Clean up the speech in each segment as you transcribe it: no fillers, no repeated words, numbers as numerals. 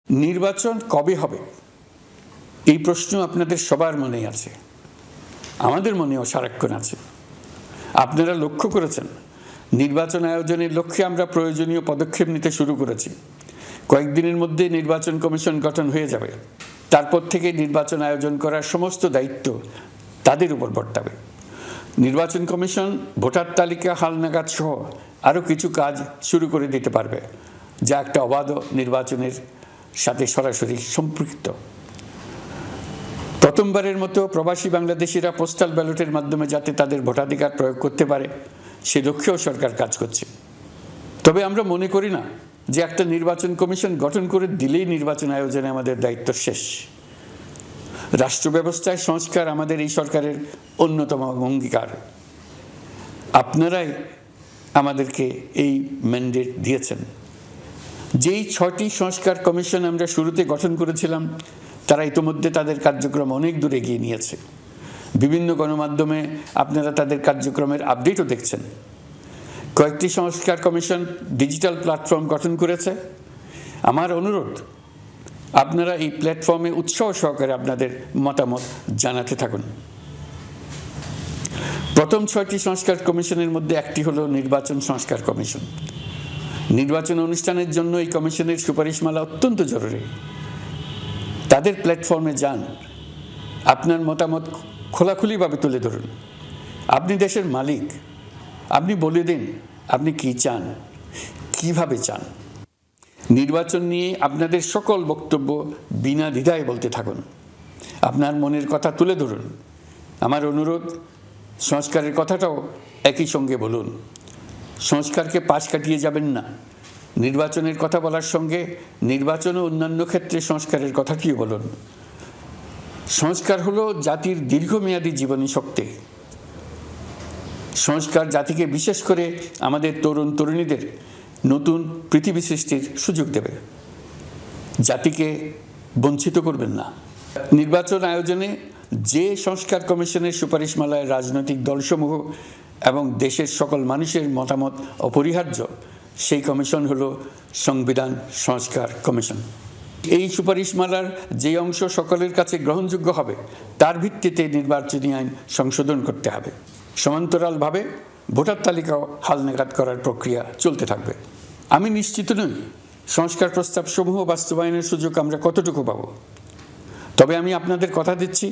নির্বাচন কবে হবে এই প্রশ্ন আপনাদের সবার মনেই আছে, আমাদের মনেও সারাক্ষণ আছে। আপনারা লক্ষ্য করেছেন নির্বাচন আয়োজনের লক্ষ্যে আমরা প্রয়োজনীয় পদক্ষেপ নিতে শুরু করেছি। কয়েকদিনের মধ্যে নির্বাচন কমিশন গঠন হয়ে যাবে। তারপর থেকে নির্বাচন আয়োজন করার সমস্ত দায়িত্ব তাদের উপর বর্তাবে। নির্বাচন কমিশন ভোটার তালিকা হালনাগাদ সহ আরও কিছু কাজ শুরু করে দিতে পারবে, যা একটা অবাধ নির্বাচনের সাথে সরাসরি সম্পৃক্ত। প্রথমবারের মতো প্রবাসী বাংলাদেশিরা পোস্টাল ব্যালটের মাধ্যমে যাতে তাদের ভোটাধিকার প্রয়োগ করতে পারে সে লক্ষ্যেও সরকার কাজ করছে। তবে আমরা মনে করি না যে একটা নির্বাচন কমিশন গঠন করে দিলেই নির্বাচন আয়োজনে আমাদের দায়িত্ব শেষ। রাষ্ট্র ব্যবস্থায় সংস্কার আমাদের এই সরকারের অন্যতম অঙ্গীকার। আপনারাই আমাদেরকে এই ম্যান্ডেট দিয়েছেন। যেই 6টি সংস্কার কমিশন আমরা শুরুতে গঠন করেছিলাম তারা ইতিমধ্যে তাদের কার্যক্রম অনেক দূর এগিয়ে নিয়েছে। বিভিন্ন গণমাধ্যমে আপনারা তাদের কার্যক্রমের আপডেটও দেখছেন। কয়েকটি সংস্কার কমিশন ডিজিটাল প্ল্যাটফর্ম গঠন করেছে। আমার অনুরোধ, আপনারা এই প্ল্যাটফর্মে উৎসাহ সহকারে আপনাদের মতামত জানাতে থাকুন। প্রথম 6টি সংস্কার কমিশনের মধ্যে একটি হলো নির্বাচন সংস্কার কমিশন। নির্বাচন অনুষ্ঠানের জন্য এই কমিশনের সুপারিশমালা অত্যন্ত জরুরি। তাদের প্ল্যাটফর্মে যান, আপনার মতামত খোলাখুলিভাবে তুলে ধরুন। আপনি দেশের মালিক, আপনি বলে দিন আপনি কি চান, কিভাবে চান। নির্বাচন নিয়ে আপনাদের সকল বক্তব্য বিনা দ্বিধায় বলতে থাকুন। আপনার মনের কথা তুলে ধরুন। আমার অনুরোধ, সংস্কারের কথাটাও একই সঙ্গে বলুন। সংস্কারকে পাশ কাটিয়ে যাবেন না। নির্বাচনের কথা বলার সঙ্গে নির্বাচন ও অন্যান্য ক্ষেত্রে সংস্কারের কথাটিও বলুন। সংস্কার হলো জাতির দীর্ঘমেয়াদী জীবনী শক্তি। সংস্কার জাতিকে, বিশেষ করে আমাদের তরুণ তরুণীদের নতুন পৃথিবী সৃষ্টির সুযোগ দেবে। জাতিকে বঞ্চিত করবেন না। নির্বাচন আয়োজনে যে সংস্কার কমিশনের সুপারিশমালায় রাজনৈতিক দলসমূহ এবং দেশের সকল মানুষের মতামত অপরিহার্য, সেই কমিশন হলো সংবিধান সংস্কার কমিশন। এই সুপারিশমালার যে অংশ সকলের কাছে গ্রহণযোগ্য হবে তার ভিত্তিতে নির্বাচনী আইন সংশোধন করতে হবে। সমান্তরালভাবে ভোটার তালিকাও হালনাগাদ করার প্রক্রিয়া চলতে থাকবে। আমি নিশ্চিত নই সংস্কার প্রস্তাবসমূহ বাস্তবায়নের সুযোগ আমরা কতটুকু পাব। তবে আমি আপনাদের কথা দিচ্ছি,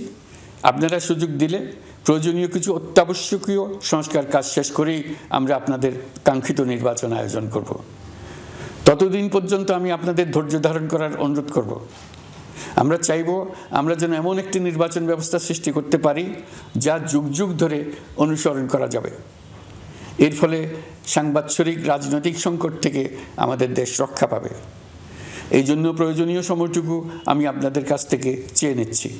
আপনারা সুযোগ দিলে প্রয়োজনীয় কিছু অত্যাবশ্যকীয় সংস্কার কাজ শেষ করেই আমরা আপনাদের কাঙ্ক্ষিত নির্বাচন আয়োজন করব। ততদিন পর্যন্ত আমি আপনাদের ধৈর্য ধারণ করার অনুরোধ করব। আমরা চাইব আমরা যেন এমন একটি নির্বাচন ব্যবস্থা সৃষ্টি করতে পারি যা যুগ যুগ ধরে অনুসরণ করা যাবে। এর ফলে সাংবৎসরিক রাজনৈতিক সংকট থেকে আমাদের দেশ রক্ষা পাবে। এই জন্য প্রয়োজনীয় সময়টুকু আমি আপনাদের কাছ থেকে চেয়ে নিচ্ছি।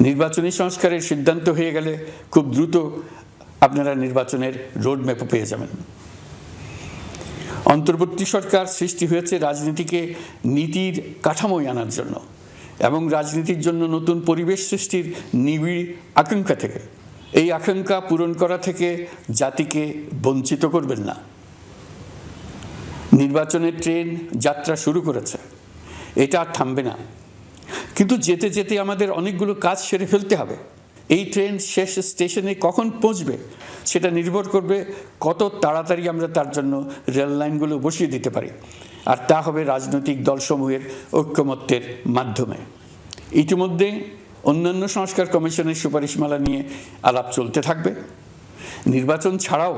নির্বাচনী সংস্কারের সিদ্ধান্ত হয়ে গেলে খুব দ্রুত আপনারা নির্বাচনের রোডম্যাপও পেয়ে যাবেন। অন্তর্বর্তী সরকার সৃষ্টি হয়েছে রাজনীতিকে নীতির কাঠামোয় আনার জন্য এবং রাজনীতির জন্য নতুন পরিবেশ সৃষ্টির নিবিড় আকাঙ্ক্ষা থেকে। এই আকাঙ্ক্ষা পূরণ করা থেকে জাতিকে বঞ্চিত করবেন না। নির্বাচনের ট্রেন যাত্রা শুরু করেছে, এটা আর থামবে না। কিন্তু যেতে যেতে আমাদের অনেকগুলো কাজ সেরে ফেলতে হবে। এই ট্রেন শেষ স্টেশনে কখন পৌঁছবে সেটা নির্ভর করবে কত তাড়াতাড়ি আমরা তার জন্য রেল লাইনগুলো বসিয়ে দিতে পারি, আর তা হবে রাজনৈতিক দলসমূহের ঐক্যমত্যের মাধ্যমে। ইতিমধ্যে অন্যান্য সংস্কার কমিশনের সুপারিশমালা নিয়ে আলাপ চলতে থাকবে। নির্বাচন ছাড়াও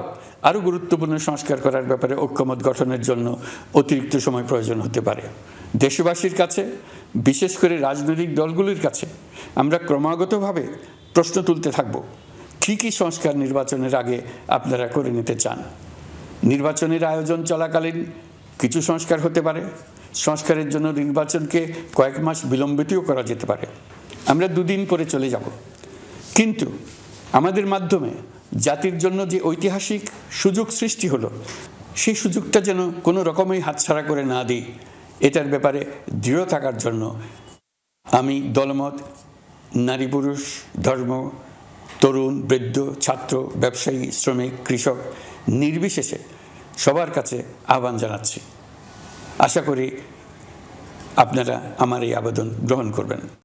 আরও গুরুত্বপূর্ণ সংস্কার করার ব্যাপারে ঐক্যমত গঠনের জন্য অতিরিক্ত সময় প্রয়োজন হতে পারে। দেশবাসীর কাছে, বিশেষ করে রাজনৈতিক দলগুলির কাছে আমরা ক্রমাগতভাবে প্রশ্ন তুলতে থাকব, কী কী সংস্কার নির্বাচনের আগে আপনারা করে নিতে চান। নির্বাচনের আয়োজন চলাকালীন কিছু সংস্কার হতে পারে। সংস্কারের জন্য নির্বাচনকে কয়েক মাস বিলম্বিতও করা যেতে পারে। আমরা 2 দিন পরে চলে যাব, কিন্তু আমাদের মাধ্যমে জাতির জন্য যে ঐতিহাসিক সুযোগ সৃষ্টি হলো সেই সুযোগটা যেন কোনো রকমই হাতছাড়া করে না দিই, এটার ব্যাপারে দৃঢ় থাকার জন্য আমি দলমত, নারী পুরুষ, ধর্ম, তরুণ বৃদ্ধ, ছাত্র, ব্যবসায়ী, শ্রমিক, কৃষক নির্বিশেষে সবার কাছে আহ্বান জানাচ্ছি। আশা করি আপনারা আমার এই আবেদন গ্রহণ করবেন।